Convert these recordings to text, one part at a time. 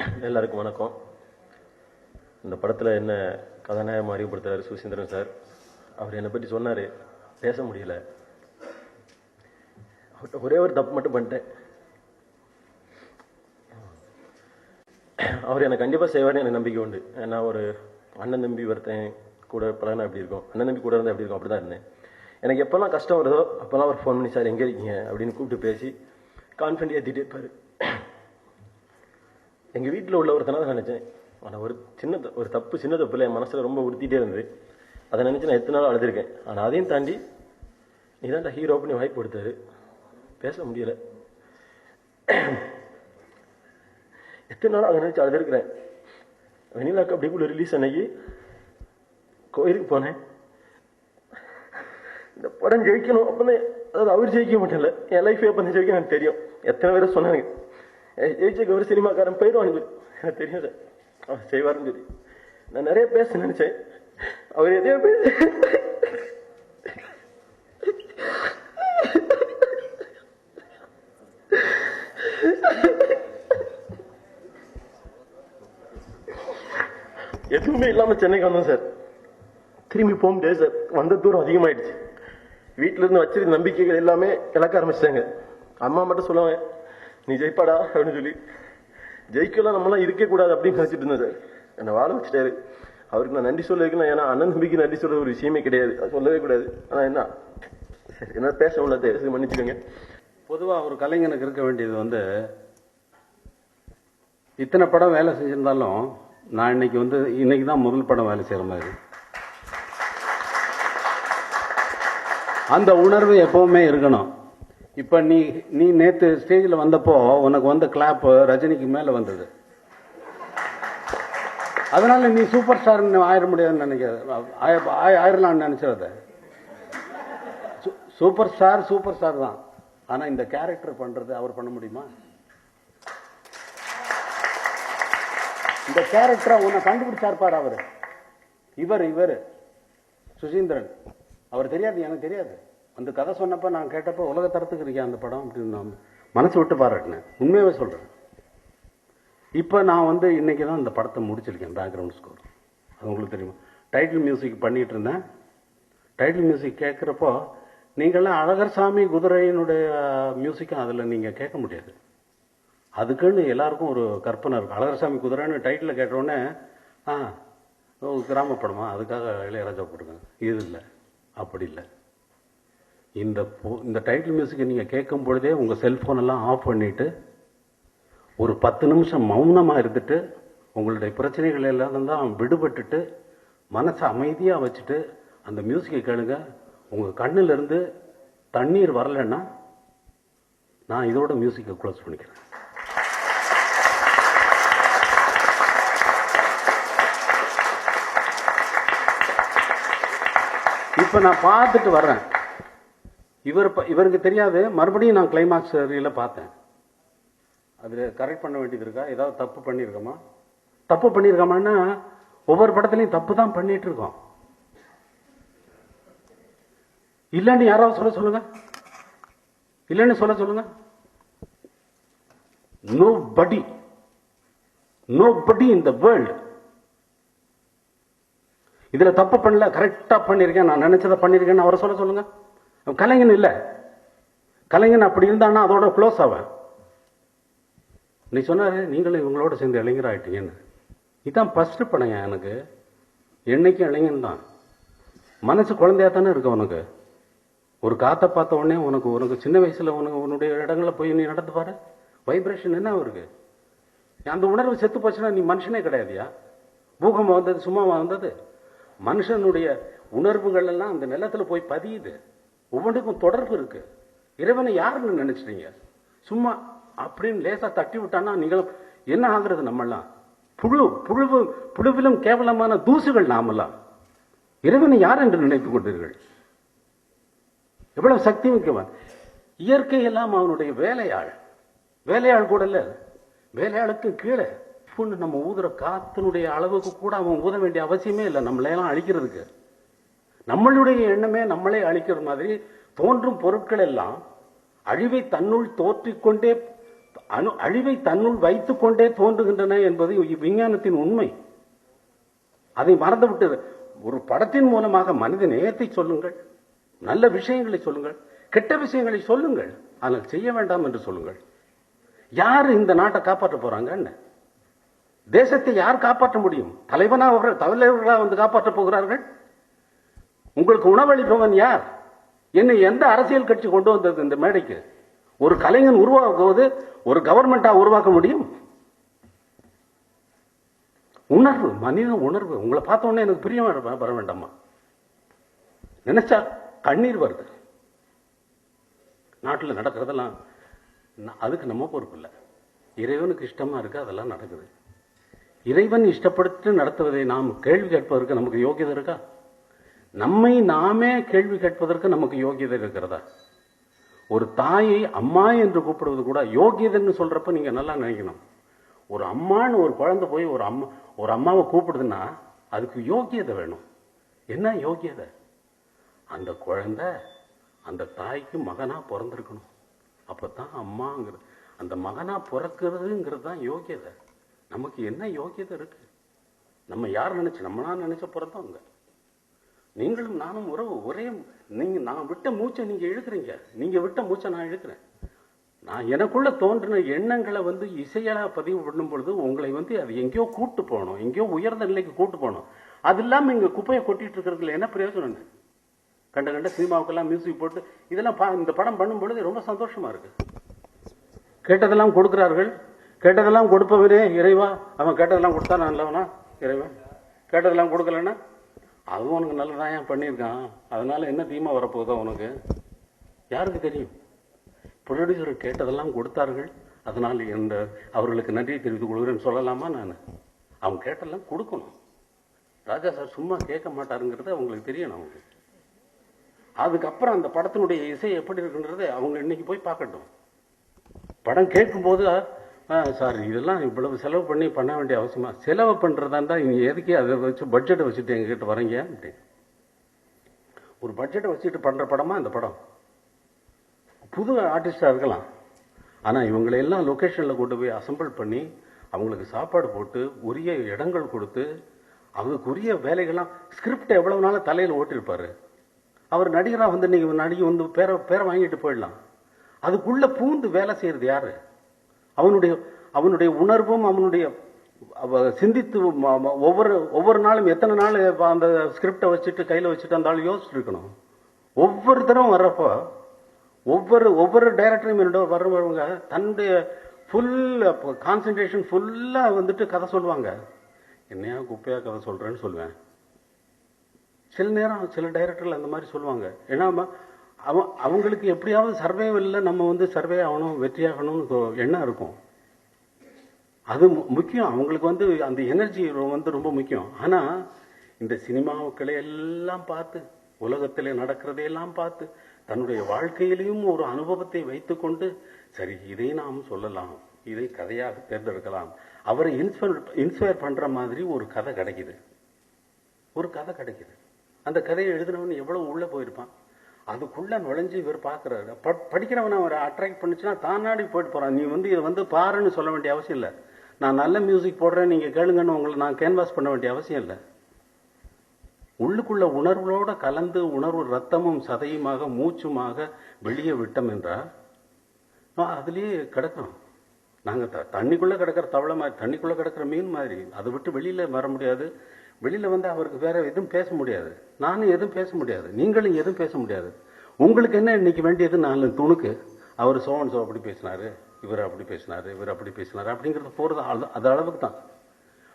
எல்லாருக்கும் வணக்கம். இந்த படத்தில் என்ன கதாநாயகம் அறிமுகப்படுத்துறாரு சுசீந்திரன் சார். அவர் என்னை பற்றி சொன்னார், பேச முடியல. அவர்கிட்ட ஒரே ஒரு தப்பு மட்டும் பண்ணிட்டேன். அவர் என்னை கண்டிப்பாக செய்வார்னு எனக்கு நம்பிக்கை உண்டு. நான் ஒரு அண்ணன் தம்பி ஒருத்தன் கூட பழகினா எப்படி இருக்கும், அண்ணன் தம்பி கூட இருந்தால் எப்படி இருக்கும், அப்படி தான் இருந்தேன். எனக்கு எப்போல்லாம் கஷ்டம் வருதோ அப்போல்லாம் அவர் ஃபோன் பண்ணி, சார் எங்கே இருக்கீங்க அப்படின்னு கூப்பிட்டு பேசி கான்ஃபிடென்ட் ஏற்றிட்டே இருப்பார். எங்கள் வீட்டில் உள்ள ஒருத்தனாக தான் நினச்சேன். ஆனால் ஒரு தப்பு, சின்ன தப்பு என் மனசில் ரொம்ப உறுத்திட்டே இருந்தது. அதை நினச்சி நான் எத்தனை நாள் அழுதுருக்கேன். ஆனால் அதையும் தாண்டி நீ தான்டா ஹீரோ பண்ணி வாய்ப்பு கொடுத்தாரு. பேச முடியலை. எத்தனை நாள் அதை நினச்சி அழுதுருக்கிறேன். வெண்ணிலாக்கு அப்படிக்குள்ள ரிலீஸ் அன்னைக்கு கோயிலுக்கு போனேன். இந்த படம் ஜெயிக்கணும் அப்போதான், அதாவது அவர் ஜெயிக்க மட்டும் இல்லை, என் லைஃப் எப்போ ஜெயிக்க எனக்கு தெரியும். எத்தனை பேரை சொன்னாங்க ஜெயிச்சக்கு ஒரு சினிமாக்காரன் போயிடுவான்னு எனக்கு தெரியும் சார். அவர் செய்வார்னு சொல்லி நான் நிறைய பேச நினைச்சேன். அவர் எதையோ எதுவுமே இல்லாம சென்னைக்கு வந்தோம் சார். திரும்பி போக முடியாது சார். வந்த தூரம் அதிகமாயிடுச்சு. வீட்டுல இருந்து வச்சிருந்த நம்பிக்கைகள் எல்லாமே இழக்க ஆரம்பிச்சிட்டாங்க. அம்மா மட்டும் சொல்லுவாங்க, நீ ஜெயிப்பாடா அப்படின்னு சொல்லி. ஜெயிக்கலாம் நம்மளாம் இருக்கே கூடாது அப்படின்னு நினைச்சிட்டு இருந்தேன் சார். என்னை வாழ வச்சுட்டாரு. அவருக்கு நான் நன்றி சொல்லிருக்கேன். ஏன்னா அண்ணன் நம்பிக்கை நன்றி சொல்ற ஒரு விஷயமே கிடையாது, அது சொல்லவே கூடாது. ஆனா என்ன பேச முடியாது, மன்னிச்சுக்கோங்க. பொதுவாக ஒரு கலைஞனுக்கு இருக்க வேண்டியது இத்தனை படம் வேலை செஞ்சிருந்தாலும் நான் இன்னைக்கு தான் முதல் படம் வேலை செய்யற மாதிரி அந்த உணர்வு எப்பவுமே இருக்கணும். இப்ப நீ நேத்து ஸ்டேஜில் வந்தப்போ உனக்கு கிளாப் ரஜினிக்கு மேல வந்தது. அதனால நீ சூப்பர் ஸ்டார் ஆயிட முடியாதுன்னு நினைக்காத, ஆயிரலாம்னு நினைச்சத. சூப்பர் ஸ்டார் தான். ஆனா இந்த கேரக்டர் பண்றது அவர் பண்ண முடியுமா? இந்த கேரக்டரை உன்னை கண்டுபிடிச்சார்பார் அவரு. இவர் சுசீந்திரன். அவர் தெரியாது, எனக்கு தெரியாது. அந்த கதை சொன்னப்ப நான் கேட்டப்ப உலக தரத்துக்கு இருக்கேன் அந்த படம் அப்படின்னு நான் மனசு விட்டு பாராட்டினேன். உண்மையாவே சொல்றேன். இப்ப நான் இன்னைக்கு தான் இந்த படத்தை முடிச்சிருக்கேன். பேக்ரவுண்ட் ஸ்கோர் அது உங்களுக்கு தெரியுமா? டைட்டில் மியூசிக் பண்ணிட்டு இருந்தேன். டைட்டில் மியூசிக் கேட்கிறப்போ நீங்கள்லாம் அழகர்சாமி குதிரையினுடைய மியூசிக்கும் அதில் நீங்க கேட்க முடியாது. அதுக்குன்னு எல்லாருக்கும் ஒரு கற்பனை இருக்கு. அழகர்சாமி குதிரைன்னு டைட்டில் கேட்டவுடனே கிராமப்படமா அதுக்காக இளையராஜா போட்டுருக்காங்க. இது இல்லை, அப்படி இல்லை. இந்த டைட்டில் மியூசிக்கை நீங்க கேட்கும் பொழுதே உங்க செல்போன் எல்லாம் ஆஃப் பண்ணிட்டு ஒரு 10 நிமிஷம் மௌனமா இருந்துட்டு உங்களுடைய பிரச்சனைகள் எல்லாம் தான் விடுபட்டுட்டு மனசை அமைதியா வச்சுட்டு அந்த மியூசிக்கை கேளுங்க. உங்க கண்ணுல இருந்து தண்ணீர் வரலன்னா நான் இதோட மியூசிக்கை க்ளோஸ் பண்ணிக்கிறேன். இப்ப நான் பார்த்துட்டு வர்றேன். இவருக்கு தெரியாது. மறுபடியும் நான் கிளைமாக்ஸ் ரீல பார்த்தேன். அது கரெக்ட் பண்ண வேண்டியது இருக்கா? ஏதாவது தப்பு பண்ணிருக்கோமான்னா ஒவ்வொரு படத்துலையும் தப்பு தான் பண்ணிட்டு இருக்கோம். இல்லன்னு யாராவது சொல்லுங்க. இல்லன்னு சொல்லுங்க. nobody in the world இதுல தப்பு பண்ணல, கரெக்டா பண்ணிருக்கேன், நான் நினைச்சதை பண்ணிருக்கேன்னு அவரை சொல்லுங்க. கலைஞன் இல்ல. கலைஞன் அப்படி இருந்தான்னா அதோட க்ளோஸ் ஆவேன். நீ சொன்னாரு நீங்களும் இவங்களோட சேர்ந்து இளைஞர் ஆயிட்டீங்கன்னு. இதுதான் ஃபர்ஸ்ட் படம். எனக்கு என்னைக்கும் இளைஞன் தான். மனசு குழந்தையா தானே இருக்கு உனக்கு. ஒரு காத்த பார்த்த உடனே உனக்கு சின்ன வயசுல உன்னுடைய இடங்கள்ல போய் நீ நடந்து பாரு. வைப்ரேஷன் என்ன இருக்கு? அந்த உணர்வு செத்து போச்சுன்னா நீ மனுஷனே கிடையாதுயா. பூகம்பம் வந்தது சும்மா வந்தது? மனுஷனுடைய உணர்வுகள் எல்லாம் அந்த நிலத்துல போய் பதியுது. ஒவ்வொன்றுக்கும் தொடர்பு இருக்கு. இறைவனை யாருன்னு நினைச்சிட்டீங்க? சும்மா அப்படின்னு லேசா தட்டி விட்டான்னா நீங்களும் என்ன ஆகுறது? நம்மெல்லாம் புழுவிலும் கேவலமான தூசுகள். நாமெல்லாம் இறைவனை யார் என்று நினைத்துக் கொண்டீர்கள்? எவ்வளவு சக்தி மிக்கவன். இயற்கை எல்லாம் அவனுடைய வேலையாள் கூட இல்ல, வேலையாளுக்கு கீழே நம்ம ஊதுற காத்தினுடைய அளவுக்கு கூட அவன் ஊத வேண்டிய அவசியமே இல்லை நம்மளையெல்லாம் அழிக்கிறதுக்கு. நம்மளுடைய எண்ணமே நம்மளே அழிக்கிற மாதிரி தோன்றும் பொருட்கள் எல்லாம் அழிவை தன்னுள் தோற்றிக்கொண்டே அழிவை தன்னுள் வைத்துக் கொண்டே தோன்றுகின்றன என்பது விஞ்ஞானத்தின் உண்மை. அதை மறந்துவிட்டு ஒரு படத்தின் மூலமாக மனித நேயத்தை சொல்லுங்கள், நல்ல விஷயங்களை சொல்லுங்கள், கெட்ட விஷயங்களை சொல்லுங்கள், ஆனால் செய்ய வேண்டாம் என்று சொல்லுங்கள். யார் இந்த நாட்டை காப்பாற்ற போறாங்க? என்ன தேசத்தை யார் காப்பாற்ற முடியும்? தலைவர்களா வந்து காப்பாற்ற போகிறார்கள்? உங்களுக்கு உணவளிப்பவன் யார்? என்னை எந்த அரசியல் கட்சி கொண்டு வந்தது இந்த மேடைக்கு? ஒரு கலைஞன் உருவாக்குவது ஒரு கவர்மெண்டா உருவாக்க முடியும்? உணர்வு, மனித உணர்வு. உங்களை பார்த்த உடனே எனக்கு பிரியம் வர வேண்டாமா? நினைச்சா கண்ணீர் வருது. நாட்டில் நடக்கிறதெல்லாம் அதுக்கு நம்ம பொறுப்பு இல்லை. இறைவனுக்கு இஷ்டமா இருக்கு, அதெல்லாம் நடக்குது. இறைவன் இஷ்டப்படுத்தி நடத்துவதை நாம் கேள்வி கேட்பதற்கு நமக்கு யோகியதை இருக்கா? நம்மை நாமே கேள்வி கேட்பதற்கு நமக்கு யோகியதை இருக்கிறதா? ஒரு தாயை அம்மா என்று கூப்பிடுவது கூட யோகியதைன்னு சொல்றப்ப நீங்க நல்லா நினைக்கணும். ஒரு அம்மான்னு ஒரு குழந்தை போய் ஒரு அம்மாவை கூப்பிடுதுன்னா அதுக்கு யோகியதை வேணும். என்ன யோகியதை? அந்த குழந்தை அந்த தாய்க்கு மகனா பிறந்திருக்கணும். அப்பதான் அம்மாங்கிறது, அந்த மகனா பிறக்கிறதுங்கிறது தான் யோகியதை. நமக்கு என்ன யோகியதை இருக்கு? நம்ம யார் நினைச்சு, நம்மளா நினைச்ச பிறந்தவங்க. நீங்களும் நானும் உறவு ஒரே. நீங்க நான் விட்ட மூச்சை நீங்க இழுக்கிறீங்க, நீங்க விட்ட மூச்சை நான் இழுக்கிறேன். நான் எனக்குள்ள தோன்றின எண்ணங்களை வந்து இசையா பதிவு பண்ணும் பொழுது உங்களை வந்து அது எங்கேயோ கூட்டு போகணும், எங்கேயோ உயர்ந்த நிலைக்கு கூட்டு போகணும். அது இல்லாம இங்க குப்பையை கொட்டிட்டு இருக்கிறதுல என்ன பிரயோஜனம்? கண்ட சினிமாவுக்கெல்லாம் மியூசிக் போட்டு இதெல்லாம் இந்த படம் பண்ணும் பொழுது ரொம்ப சந்தோஷமா இருக்கு. கேட்டதெல்லாம் கொடுக்கிறார்கள். கேட்டதெல்லாம் கொடுப்பவரே இறைவா. அவன் கேட்டதெல்லாம் கொடுத்தா நல்லவனா இறைவன்? கேட்டதெல்லாம் கொடுக்கலன்னா அதுவும் உனக்கு நல்லதான் ஏன் பண்ணியிருக்கான், அதனால என்ன தீமை வரப்போகுதோ உனக்கு யாருக்கு தெரியும்? ப்ரொடியூசர் கேட்டதெல்லாம் கொடுத்தார்கள், அதனால் அவர்களுக்கு நன்றியை தெரிவித்துக் கொள்கிறேன்னு சொல்லலாமா? நான் அவங்க கேட்டதெல்லாம் கொடுக்கணும். ராஜா சார் சும்மா கேட்க மாட்டாருங்கிறது அவங்களுக்கு தெரியணும். அவங்க அதுக்கப்புறம் அந்த படத்தினுடைய இசை எப்படி இருக்குன்றது அவங்க இன்னைக்கு போய் பார்க்கட்டும். படம் கேட்கும்போது சார் இதெல்லாம் இவ்வளவு செலவு பண்ண வேண்டிய அவசியமா? செலவு பண்றதா இருந்தா நீங்க எதுக்கே அதை வச்சு பட்ஜெட்டை வச்சுட்டு எங்ககிட்ட வரீங்க? ஒரு பட்ஜெட்டை வச்சுட்டு பண்ற படமா இந்த படம்? புது ஆர்டிஸ்டா இருக்கலாம், ஆனா இவங்களை எல்லாம் லொகேஷன்ல கொண்டு போய் அசம்பிள் பண்ணி அவங்களுக்கு சாப்பாடு போட்டு உரிய இடங்கள் கொடுத்து அவங்களுக்கு உரிய வேலைகள்லாம் ஸ்கிரிப்ட் எவ்வளவு நாள் தலையில ஓட்டிருப்பாரு. அவர் நடிகரா வந்து நீங்க நடிகை வந்து பேரை வாங்கிட்டு போயிடலாம். அதுக்குள்ள பூந்து வேலை செய்யறது யாரு? அவனுடைய உணர்வும் அவனுடைய சிந்தித்து ஒவ்வொரு நாளும் எத்தனை நாள் அந்த ஸ்கிரிப்டை வச்சுட்டு கையில வச்சுட்டு அந்த ஆள் யோசிச்சுட்டு இருக்கணும். ஒவ்வொருத்தரும் வர்றப்போ ஒவ்வொரு டைரக்டரும் என்னோட வர்றவங்க தன்னுடைய ஃபுல் கான்சென்ட்ரேஷன் ஃபுல்லா வந்துட்டு கதை சொல்லுவாங்க. என்னையா குப்பையா கதை சொல்றேன்னு சொல்லுவேன். சில நேரம் சில டைரக்டர்கள் அந்த மாதிரி சொல்லுவாங்க. ஏன்னா அவங்களுக்கு எப்படியாவது சர்வேவல்ல நம்ம வந்து சர்வே ஆகணும், வெற்றியாகணும்னு எண்ணம் இருக்கும். அது முக்கியம். அவங்களுக்கு வந்து அந்த எனர்ஜி வந்து ரொம்ப முக்கியம். ஆனா இந்த சினிமாக்களை எல்லாம் பார்த்து, உலகத்திலே நடக்கிறதையெல்லாம் பார்த்து, தன்னுடைய வாழ்க்கையிலையும் ஒரு அனுபவத்தை வைத்துக்கொண்டு சரி இதை நாம் சொல்லலாம், இதை கதையாக தேர்ந்தெடுக்கலாம், அவரை இன்ஸ்பயர் பண்ற மாதிரி ஒரு கதை கிடைக்குது. அந்த கதையை எழுதினவன் எவ்வளவு உள்ள போயிருப்பான். அதுக்குள்ள நுழைஞ்சு இவர் பாக்குறாரு. படிக்கிறவனை அவரை அட்ராக்ட் பண்ணிச்சுன்னா தானாடி போயிட்டு போறான். நீ வந்து இதை வந்து பாருன்னு சொல்ல வேண்டிய அவசியம் இல்லை. நான் நல்ல மியூசிக் போடுறேன் நீங்க கேளுங்கன்னு உங்களை நான் கேன்வாஸ் பண்ண வேண்டிய அவசியம் இல்லை. உள்ளுக்குள்ள உணர்வோட கலந்து உணர்வு ரத்தமும் சதையுமாக மூச்சுமாக வெளியே விட்டோம் என்றால் அதுலயே கிடக்கிறோம். நாங்க தண்ணிக்குள்ள கிடக்கிற தவளை மாதிரி, தண்ணிக்குள்ள கிடக்கிற மீன் மாதிரி. அதை விட்டு வெளியில வர முடியாது. வெளியில வந்து அவருக்கு வேற எதுவும் பேச முடியாது. நானும் எதுவும் பேச முடியாது, நீங்களும் எதுவும் பேச முடியாது. உங்களுக்கு என்ன இன்னைக்கு வேண்டியது? 4 துணுக்கு. அவர் சோன் சோ அப்படி பேசினாரு, இவர் அப்படி பேசினாரு, இவர் அப்படி பேசினாரு அப்படிங்கிறது போறது அது அளவுக்கு தான்.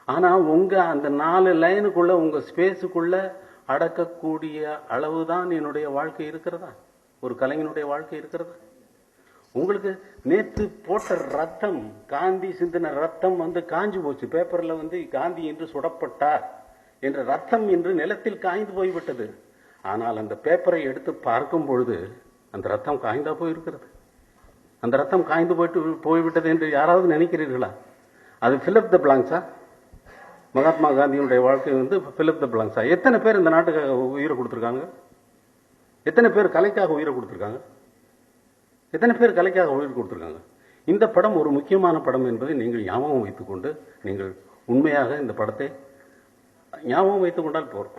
ஆனா உங்க அந்த 4 லைனுக்குள்ள உங்க ஸ்பேஸுக்குள்ள அடக்கக்கூடிய அளவுதான் என்னுடைய வாழ்க்கை இருக்கிறதா? ஒரு கலைஞனுடைய வாழ்க்கை இருக்கிறதா? உங்களுக்கு நேற்று போட்ட ரத்தம், காந்தி சிந்தின ரத்தம் வந்து காஞ்சி போச்சு. பேப்பர்ல வந்து காந்தி என்று சுடப்பட்டார் என்ற ரத்தம் என்று நிலத்தில் காய்ந்து போய்விட்டது. ஆனால் அந்த பேப்பரை எடுத்து பார்க்கும் பொழுது அந்த ரத்தம் காய்ந்தா போயிருக்கிறது. அந்த ரத்தம் காய்ந்து போய்விட்டது என்று யாராவது நினைக்கிறீர்களா? அது பிலிப் த பிளாங்க்ஸா? மகாத்மா காந்தியினுடைய வாழ்க்கை வந்து பிலிப் த பிளாங்க்ஸா? எத்தனை பேர் இந்த நாட்டுக்காக உயிரை கொடுத்திருக்காங்க? எத்தனை பேர் கலைக்காக உயிரை கொடுத்திருக்காங்க? எத்தனை பேர் கலைக்காக உயிர் கொடுத்திருக்காங்க? இந்த படம் ஒரு முக்கியமான படம் என்பதை நீங்கள் ஞாபகம் வைத்துக்கொண்டு நீங்கள் உண்மையாக இந்த படத்தை ஞாபகம் வைத்துக் கொண்டால் போறோம்.